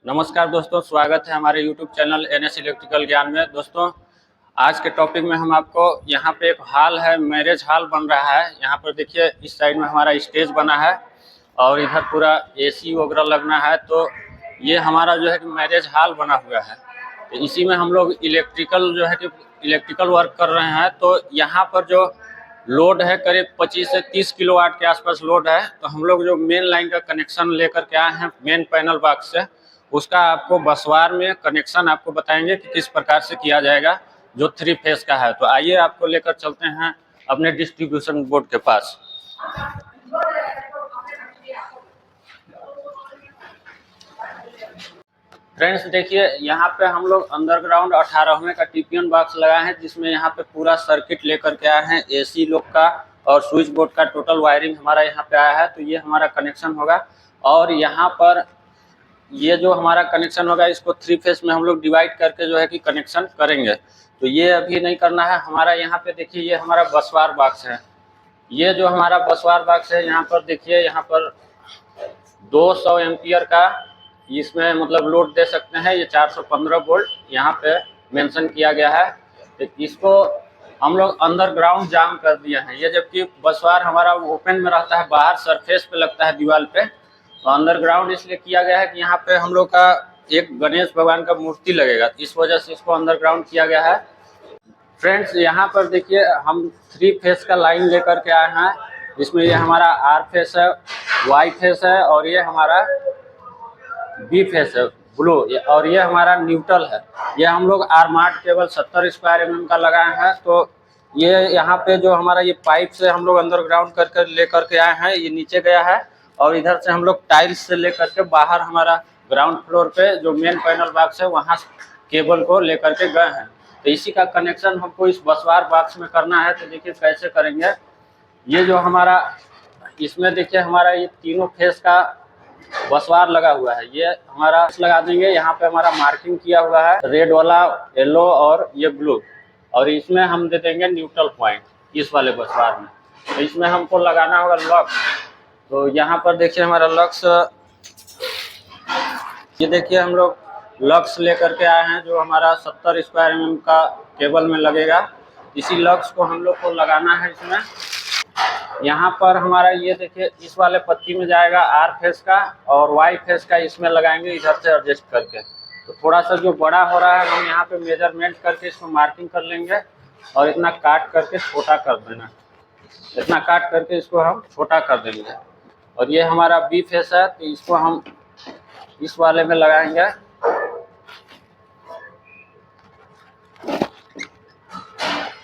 नमस्कार दोस्तों, स्वागत है हमारे YouTube चैनल NS इलेक्ट्रिकल ज्ञान में। दोस्तों, आज के टॉपिक में हम आपको यहाँ पे एक हॉल है, मैरिज हॉल बन रहा है। यहाँ पर देखिए, इस साइड में हमारा स्टेज बना है और इधर पूरा AC वगैरह लगना है। तो ये हमारा जो है कि मैरिज हॉल बना हुआ है। तो इसी में हम लोग इलेक्ट्रिकल जो है कि इलेक्ट्रिकल वर्क कर रहे हैं। तो यहाँ पर जो लोड है करीब 25 से 30 किलोवाट के आसपास लोड है। तो हम लोग जो मेन लाइन का कनेक्शन लेकर के आए हैं मेन पैनल बॉक्स से, उसका आपको बसवार में कनेक्शन आपको बताएंगे कि किस प्रकार से किया जाएगा, जो 3 फेस का है। तो आइए आपको लेकर चलते हैं अपने डिस्ट्रीब्यूशन बोर्ड के पास। फ्रेंड्स देखिए, यहाँ पे हम लोग अंडरग्राउंड 18वें का टीपीएन बॉक्स लगाए हैं, जिसमें यहाँ पे पूरा सर्किट लेकर के आए हैं। AC लोग का और स्विच बोर्ड का टोटल वायरिंग हमारा यहाँ पे आया है। तो ये हमारा कनेक्शन होगा और यहाँ पर ये जो हमारा कनेक्शन होगा, इसको 3 फेस में हम लोग डिवाइड करके जो है कि कनेक्शन करेंगे। तो ये अभी नहीं करना है हमारा। यहाँ पे देखिए, ये हमारा बसवार बॉक्स है। ये जो हमारा बसवार बॉक्स है, यहाँ पर देखिए, यहाँ पर 200 एम्पियर का इसमें मतलब लोड दे सकते हैं। ये 415 वोल्ट यहाँ पे मेंशन किया गया है। तो इसको हम लोग अंडरग्राउंड जाम कर दिए हैं। ये जबकि बसवार हमारा ओपन में रहता है, बाहर सरफेस पे लगता है दीवार पे। तो अंडरग्राउंड इसलिए किया गया है कि यहाँ पे हम लोग का एक गणेश भगवान का मूर्ति लगेगा, इस वजह से इसको अंडरग्राउंड किया गया है। फ्रेंड्स यहाँ पर देखिए, हम 3 फेस का लाइन लेकर के आए हैं। इसमें ये हमारा R फेस है, Y फेस है और ये हमारा B फेस है ब्लू, और ये हमारा न्यूट्रल है। ये हम लोग आरमार्ट केबल 70 स्क्वायर mm का लगाए हैं। तो ये यहाँ पे जो हमारा ये पाइप से हम लोग अंडरग्राउंड करके लेकर के आए हैं, ये नीचे गया है। और इधर से हम लोग टाइल्स से लेकर के बाहर हमारा ग्राउंड फ्लोर पे जो मेन पैनल बॉक्स है, वहाँ केबल को लेकर के गए हैं। तो इसी का कनेक्शन हमको इस बसवार बॉक्स में करना है। तो देखिए कैसे करेंगे। ये जो हमारा इसमें देखिए, हमारा ये तीनों फेस का बसवार लगा हुआ है। ये हमारा लगा देंगे। यहाँ पे हमारा मार्किंग किया हुआ है, रेड वाला, येलो और ये ब्लू। और इसमें हम दे देंगे न्यूट्रल पॉइंट इस वाले बसवार में। तो इसमें हमको लगाना होगा लक्स। तो यहाँ पर देखिए हमारा लक्स, ये देखिए हम लोग लक्स लेकर के आए हैं, जो हमारा 70 स्क्वायर mm का केबल में लगेगा। इसी लक्स को हम लोग को लगाना है इसमें। यहाँ पर हमारा ये देखिए, इस वाले पत्ती में जाएगा R फेस का और Y फेस का इसमें लगाएंगे, इधर से एडजस्ट करके। तो थोड़ा सा जो बड़ा हो रहा है, हम यहाँ पे मेजरमेंट करके इसको मार्किंग कर लेंगे और इतना काट करके छोटा कर देना। इतना काट करके इसको हम छोटा कर देंगे। और ये हमारा B फेस है, तो इसको हम इस वाले में लगाएंगे।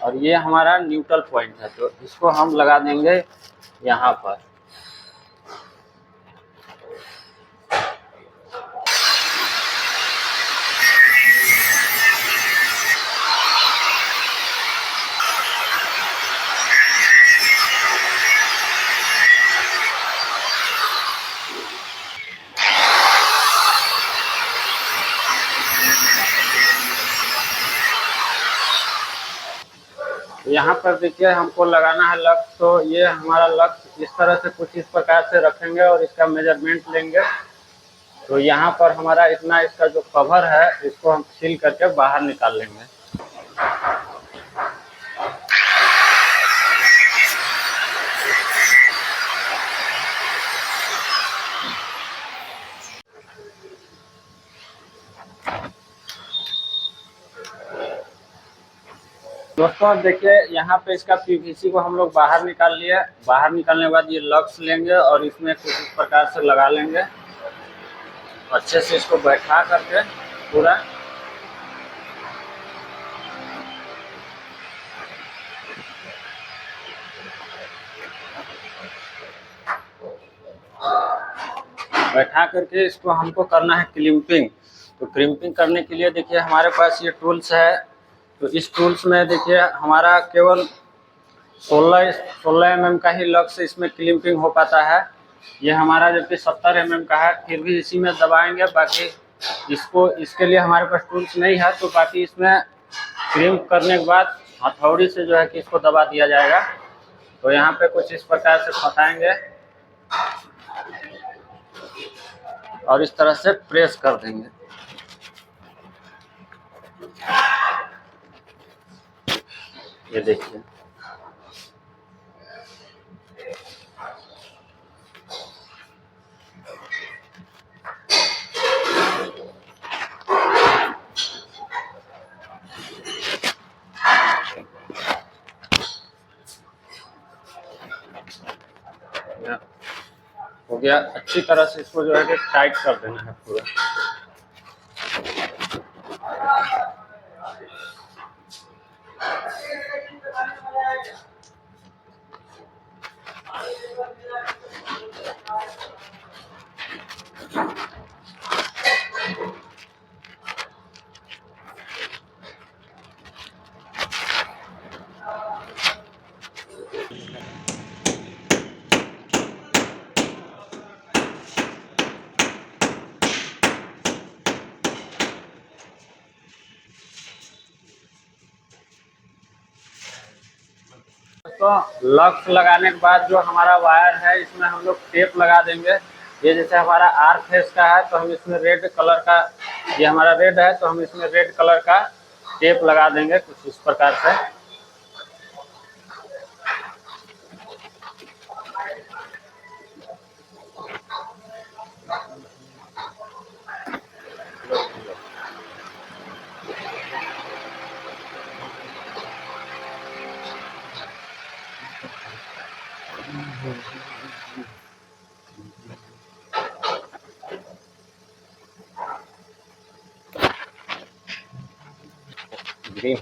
और ये हमारा न्यूट्रल पॉइंट है, तो इसको हम लगा देंगे यहाँ पर। यहाँ पर देखिए हमको लगाना है लक्स। तो ये हमारा लक्स इस तरह से कुछ इस प्रकार से रखेंगे और इसका मेजरमेंट लेंगे। तो यहाँ पर हमारा इतना इसका जो कवर है, इसको हम सील करके बाहर निकाल लेंगे। दोस्तों देखिए, यहाँ पे इसका PVC को हम लोग बाहर निकाल लिए। बाहर निकालने के बाद ये लक्स लेंगे और इसमें कुछ इस प्रकार से लगा लेंगे। अच्छे से इसको बैठा करके पूरा। बैठा करके इसको हमको करना है क्लिपिंग। तो क्लिपिंग करने के लिए देखिए हमारे पास ये टूल्स है। तो इस टूल्स में देखिए हमारा केवल 16 mm का ही लक्स इसमें क्लिपिंग हो पाता है। ये हमारा जबकि 70 mm का है, फिर भी इसी में दबाएंगे। बाकी इसके लिए हमारे पास टूल्स नहीं है। तो बाकी इसमें क्लिप करने के बाद हथौड़ी से जो है कि इसको दबा दिया जाएगा। तो यहाँ पे कुछ इस प्रकार से फंसाएंगे। और इस तरह से प्रेस कर देंगे। ये देखिए, हो गया। अच्छी तरह से इसको जो है कि टाइट कर देना है पूरा। तो लक्स लगाने के बाद जो हमारा वायर है इसमें हम लोग टेप लगा देंगे। ये जैसे हमारा आर फेस का है तो हम इसमें रेड कलर का, ये हमारा रेड है तो हम इसमें रेड कलर का टेप लगा देंगे कुछ इस प्रकार से। ग्रीन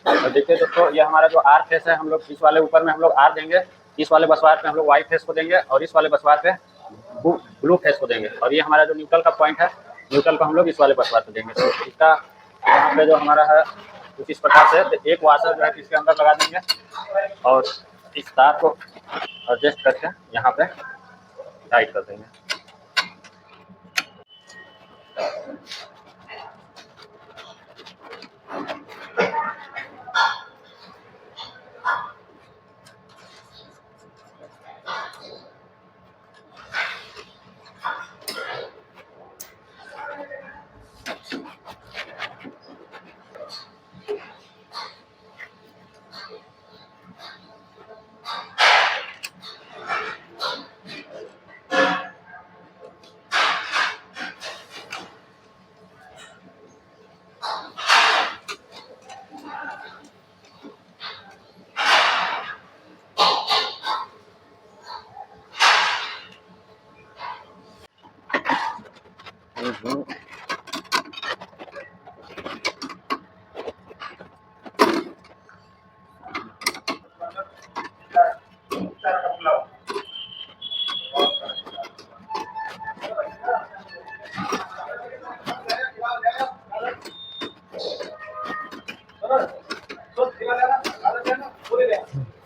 तो देखिए दोस्तों, ये हमारा जो आर फेस है हम लोग इस वाले ऊपर में हम लोग आर देंगे, इस वाले बसवार पे हम लोग वाइट फेस को देंगे और इस वाले बसवार पे ब्लू फेस को देंगे। और ये हमारा जो न्यूट्रल का पॉइंट है, न्यूट्रल को हम लोग इस वाले बसवार पे देंगे। तो इसका यहाँ पे जो हमारा है कुछ इस प्रकार से, तो एक वाशर जो है इसके अंदर लगा देंगे और इस तार को एडजस्ट करके यहाँ पे टाइट कर देंगे।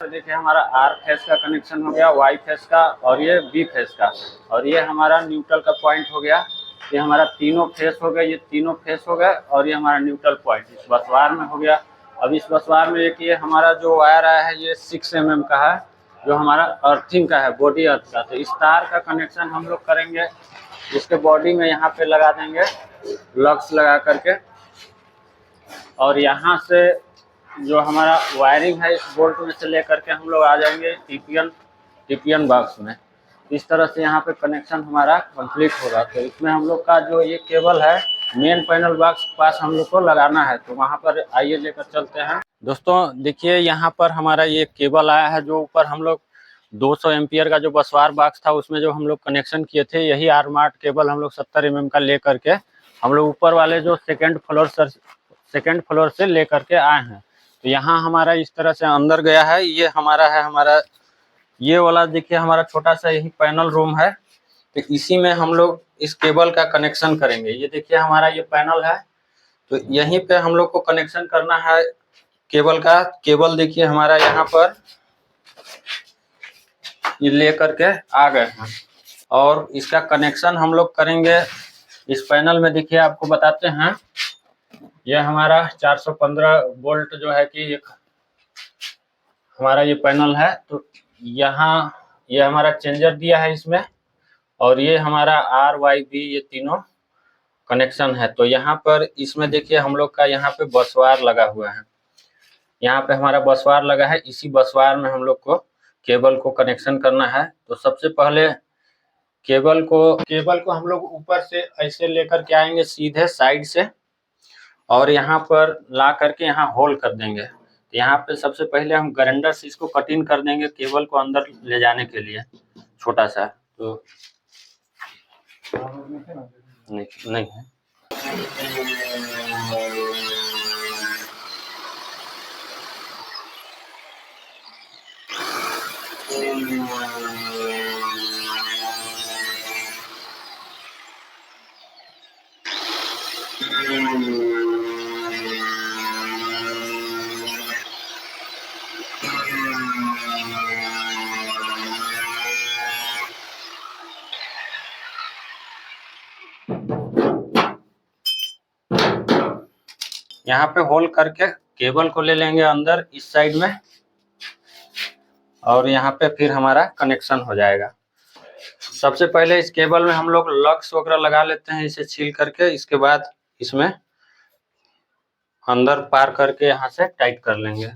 देखिए हमारा आर फेस का कनेक्शन हो गया, वाई फेस का और ये बी फेस का, और ये हमारा न्यूट्रल का पॉइंट हो गया। ये हमारा तीनों फेस हो गए, ये तीनों फेस हो गए और ये हमारा न्यूट्रल पॉइंट इस बसवार में हो गया। अब इस बसवार में एक ये हमारा जो वायर आया है ये 6 mm का है, जो हमारा अर्थिंग का है, बॉडी अर्थ का। तो इस तार का कनेक्शन हम लोग करेंगे, इसके बॉडी में यहाँ पे लगा देंगे लक्स लगा करके, और यहाँ से जो हमारा वायरिंग है इस बोल्ट में से लेकर के हम लोग आ जाएंगे टीपीएन बॉक्स में। इस तरह से यहाँ पे कनेक्शन हमारा कंप्लीट होगा। तो इसमें हम लोग का जो ये केबल है मेन पैनल बॉक्स के पास हम लोग को लगाना है, तो वहाँ पर आइए लेकर चलते हैं। दोस्तों देखिए यहाँ पर हमारा ये केबल आया है, जो ऊपर हम लोग 200 एम्पियर का जो बसवार बॉक्स था उसमें जो हम लोग कनेक्शन किए थे, यही आरमार्ट केबल हम लोग 70 mm का ले करके हम लोग ऊपर वाले जो सेकेंड फ्लोर से ले करके आए हैं। तो यहाँ हमारा इस तरह से अंदर गया है, ये हमारा ये वाला देखिए हमारा छोटा सा यही पैनल रूम है। तो इसी में हम लोग इस केबल का कनेक्शन करेंगे। ये देखिए हमारा ये पैनल है, तो यहीं पे हम लोग को कनेक्शन करना है केबल का। केबल देखिए हमारा यहाँ पर ये ले करके आ गए हैं और इसका कनेक्शन हम लोग करेंगे इस पैनल में। देखिए आपको बताते हैं, ये हमारा 415 वोल्ट जो है कि एक हमारा ये पैनल है। तो यहाँ ये हमारा चेंजर दिया है इसमें, और ये हमारा आर वाई बी ये तीनों कनेक्शन है। तो यहाँ पर इसमें देखिए हम लोग का यहाँ पे बसवार लगा हुआ है, यहाँ पे हमारा बसवार लगा है। इसी बसवार में हम लोग को केबल को कनेक्शन करना है। तो सबसे पहले केबल को हम लोग ऊपर से ऐसे लेकर के आएंगे सीधे साइड से, और यहाँ पर ला करके यहाँ होल कर देंगे। तो यहाँ पे सबसे पहले हम ग्राइंडर से इसको कटिंग कर देंगे केबल को अंदर ले जाने के लिए छोटा सा। तो नहीं है। यहाँ पे होल करके केबल को ले लेंगे अंदर इस साइड में, और यहाँ पे फिर हमारा कनेक्शन हो जाएगा। सबसे पहले इस केबल में हम लोग लक्स वगैरह लगा लेते हैं, इसे छील करके। इसके बाद इसमें अंदर पार करके यहाँ से टाइट कर लेंगे।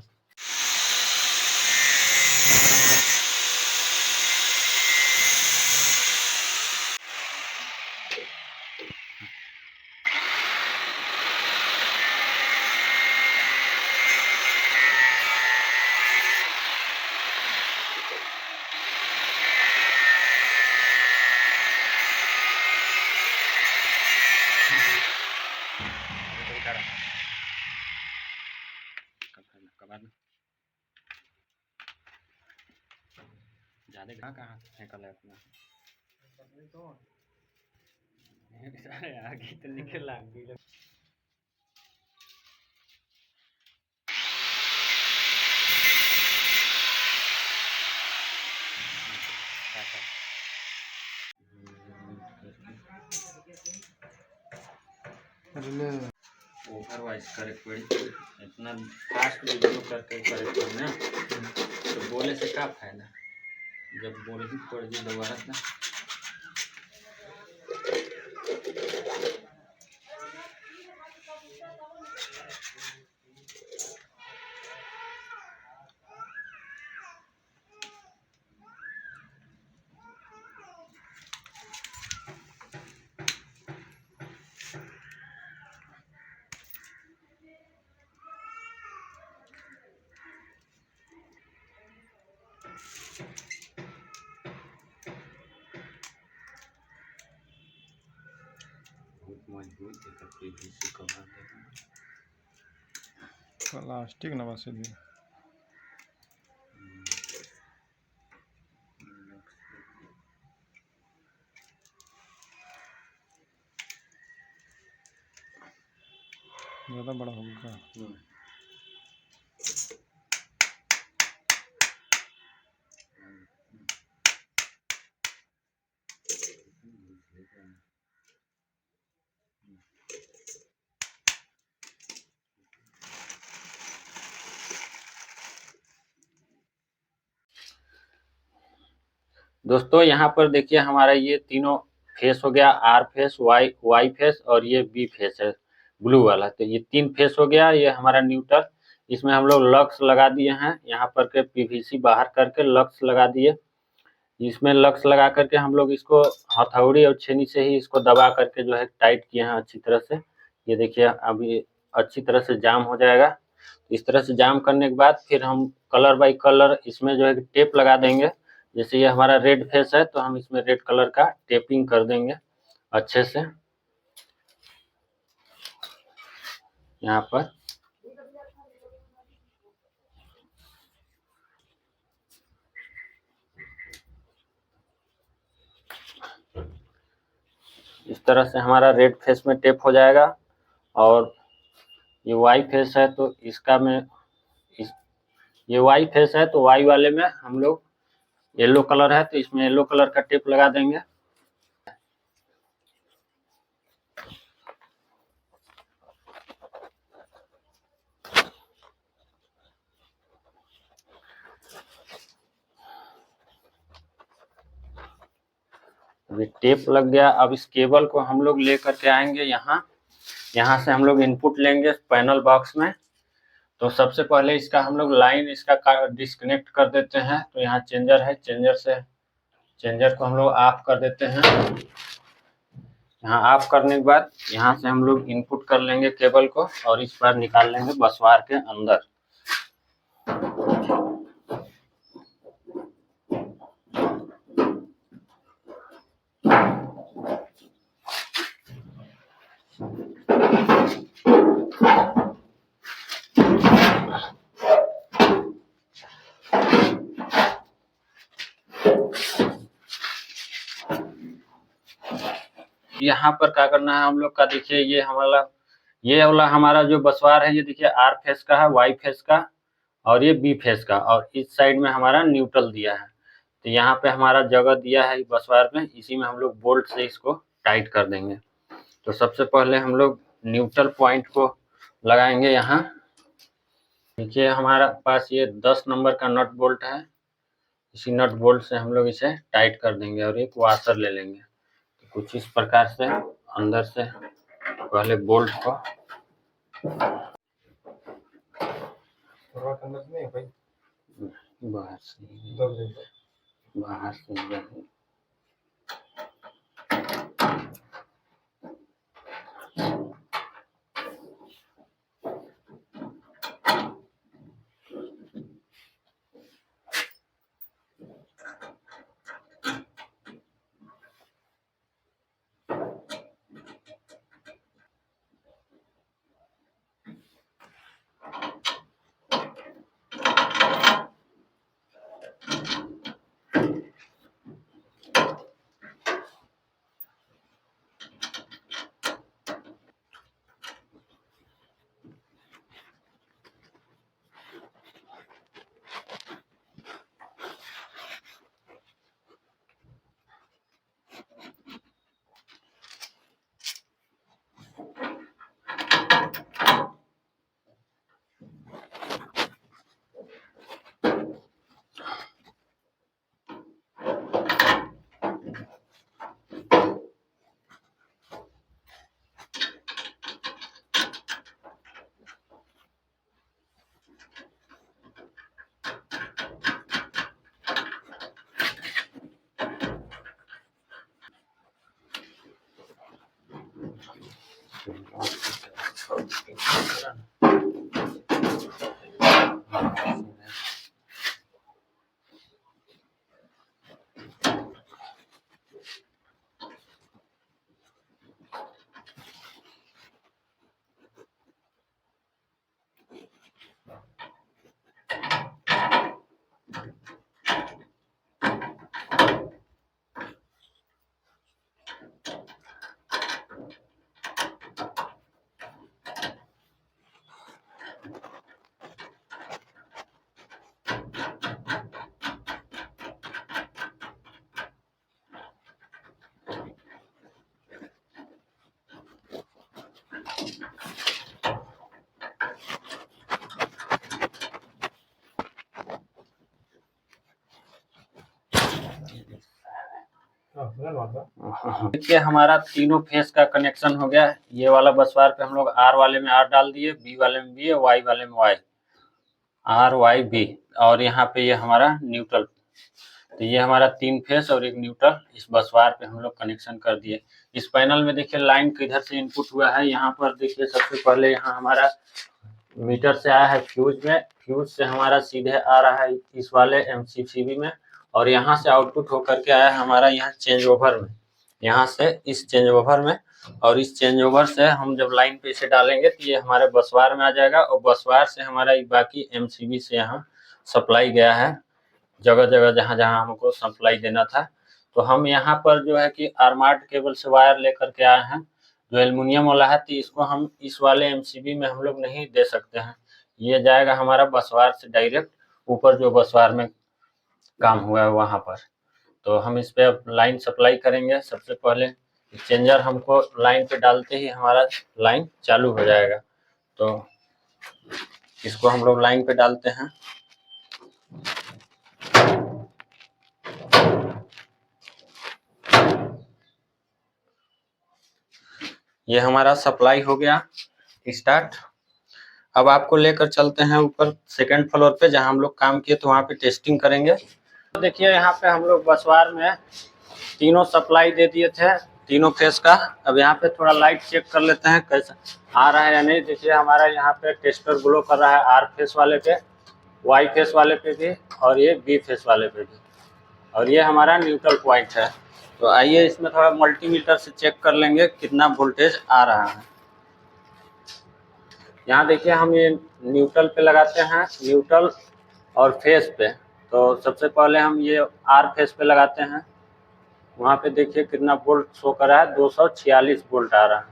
ज्यादा कहाँ फेंकल है अपना आगे तो निकल आगे। ओवरवाइज करे पड़ी, इतना फास्ट वीडियो करके करे पड़ी ना, तो बोले से क्या फायदा जब बोले ही पड़ गई दोबारा ना। मजबूत पीवीसी कवर प्लास्टिक ना बस भी ज़्यादा बड़ा होगा। दोस्तों यहाँ पर देखिए हमारा ये तीनों फेस हो गया, आर फेस, वाई फेस, और ये बी फेस है ब्लू वाला। तो ये तीन फेस हो गया, ये हमारा न्यूट्रल। इसमें हम लोग लक्स लगा दिए हैं, यहाँ पर के पीवीसी बाहर करके लक्स लगा दिए। इसमें लक्स लगा करके हम लोग इसको हथौड़ी और छेनी से ही इसको दबा करके जो है टाइट किए हैं अच्छी तरह से। ये देखिए अभी अच्छी तरह से जाम हो जाएगा। इस तरह से जाम करने के बाद फिर हम कलर बाय कलर इसमें जो है टेप लगा देंगे। जैसे ये हमारा रेड फेस है तो हम इसमें रेड कलर का टेपिंग कर देंगे अच्छे से यहाँ पर। इस तरह से हमारा रेड फेस में टेप हो जाएगा। और ये वाई फेस है तो इसका मैं ये वाई फेस है तो वाई वाले में हम लोग येलो कलर है तो इसमें येलो कलर का टेप लगा देंगे। अभी टेप लग गया। अब इस केबल को हम लोग लेकर के आएंगे यहाँ से हम लोग इनपुट लेंगे पैनल बॉक्स में। तो सबसे पहले इसका हम लोग लाइन इसका डिस्कनेक्ट कर देते हैं। तो यहाँ चेंजर है, चेंजर को हम लोग ऑफ कर देते हैं। यहाँ ऑफ करने के बाद यहाँ से हम लोग इनपुट कर लेंगे केबल को और इस बार निकाल लेंगे बसवार के अंदर। यहाँ पर क्या करना है हम लोग का, देखिए ये वाला हमारा जो बसवार है ये देखिए आर फेस का है, वाई फेस का और ये बी फेस का, और इस साइड में हमारा न्यूट्रल दिया है। तो यहाँ पे हमारा जगह दिया है बसवार में, इसी में हम लोग बोल्ट से इसको टाइट कर देंगे। तो सबसे पहले हम लोग न्यूट्रल पॉइंट को लगाएंगे। यहाँ देखिए हमारा पास ये 10 नंबर का नट बोल्ट है, इसी नट बोल्ट से हम लोग इसे टाइट कर देंगे और एक वाशर ले लेंगे। तो कुछ इस प्रकार से अंदर से पहले बोल्ट को बाहर से देखिए हमारा तीनों फेस का कनेक्शन हो गया। ये वाला बसवार पे हम लोग आर वाले में आर डाल दिए, बी वाले में बी, वाई वाले में वाई, आर वाई बी, और यहाँ पे ये हमारा न्यूट्रल। तो ये हमारा 3 फेस और एक न्यूट्रल इस बसवार पे हम लोग कनेक्शन कर दिए। इस पैनल में देखिए लाइन किधर से इनपुट हुआ है। यहाँ पर देखिए सबसे पहले यहाँ हमारा मीटर से आया है फ्यूज में, फ्यूज से हमारा सीधे आ रहा है इस वाले एमसीसीबी में, और यहाँ से आउटपुट होकर के आया है हमारा यहाँ चेंज ओवर में, यहाँ से इस चेंज ओवर में, और इस चेंज ओवर से हम जब लाइन पे इसे डालेंगे तो ये हमारे बसवार में आ जाएगा, और बसवार से हमारा बाकी एमसीबी से यहाँ सप्लाई गया है जगह जगह जहाँ जहाँ हमको सप्लाई देना था। तो हम यहाँ पर जो है कि आर्मार्ड केबल से वायर लेकर के आए हैं, जो एल्युमिनियम वाला है, तो इसको हम इस वाले एमसीबी में हम लोग नहीं दे सकते हैं। ये जाएगा हमारा बसवार से डायरेक्ट ऊपर, जो बसवार में काम हुआ है वहाँ पर। तो हम इस पे अब लाइन सप्लाई करेंगे। सबसे पहले चेंजर हमको लाइन पे डालते ही हमारा लाइन चालू हो जाएगा। तो इसको हम लोग लाइन पे डालते हैं। ये हमारा सप्लाई हो गया स्टार्ट। अब आपको लेकर चलते हैं ऊपर सेकंड फ्लोर पे, जहां हम लोग काम किए तो वहां पे टेस्टिंग करेंगे। तो देखिए यहाँ पे हम लोग बसवार में तीनों सप्लाई दे दिए थे, तीनों फेस का। अब यहाँ पे थोड़ा लाइट चेक कर लेते हैं कैसा आ रहा है या नहीं। देखिए हमारा यहाँ पे टेस्टर ग्लो कर रहा है, आर फेस वाले पे, वाई फेस वाले पे भी, और ये बी फेस वाले पे भी। और ये हमारा न्यूट्रल पॉइंट है। तो आइए इसमें थोड़ा मल्टीमीटर से चेक कर लेंगे कितना वोल्टेज आ रहा है। यहाँ देखिए हम ये न्यूट्रल पे लगाते हैं, न्यूट्रल और फेस पे। तो सबसे पहले हम ये आर फेस पे लगाते हैं। वहाँ पे देखिए कितना वोल्ट शो कर रहा है, 246 वोल्ट आ रहा है,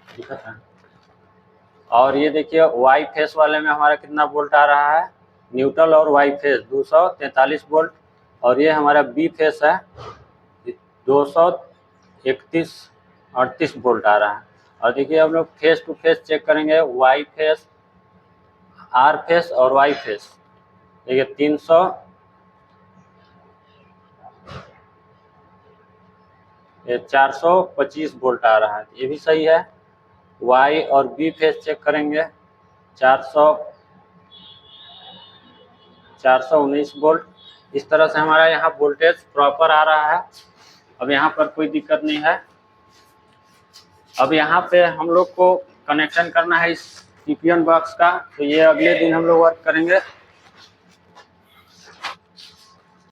ठीक है। और ये देखिए वाई फेस वाले में हमारा कितना वोल्ट आ रहा है, न्यूट्रल और वाई फेस 243 वोल्ट। और ये हमारा बी फेस है, 231-38 वोल्ट आ रहा है। और देखिए हम लोग फेस टू फेस चेक करेंगे, वाई फेस, आर फेस और वाई फेस। देखिए 425 वोल्ट आ रहा है, ये भी सही है। वाई और बी फेस चेक करेंगे, 419 वोल्ट। इस तरह से हमारा यहाँ वोल्टेज प्रॉपर आ रहा है। अब यहाँ पर कोई दिक्कत नहीं है। अब यहाँ पे हम लोग को कनेक्शन करना है इस टीपीएन बॉक्स का। तो ये अगले दिन हम लोग वर्क करेंगे।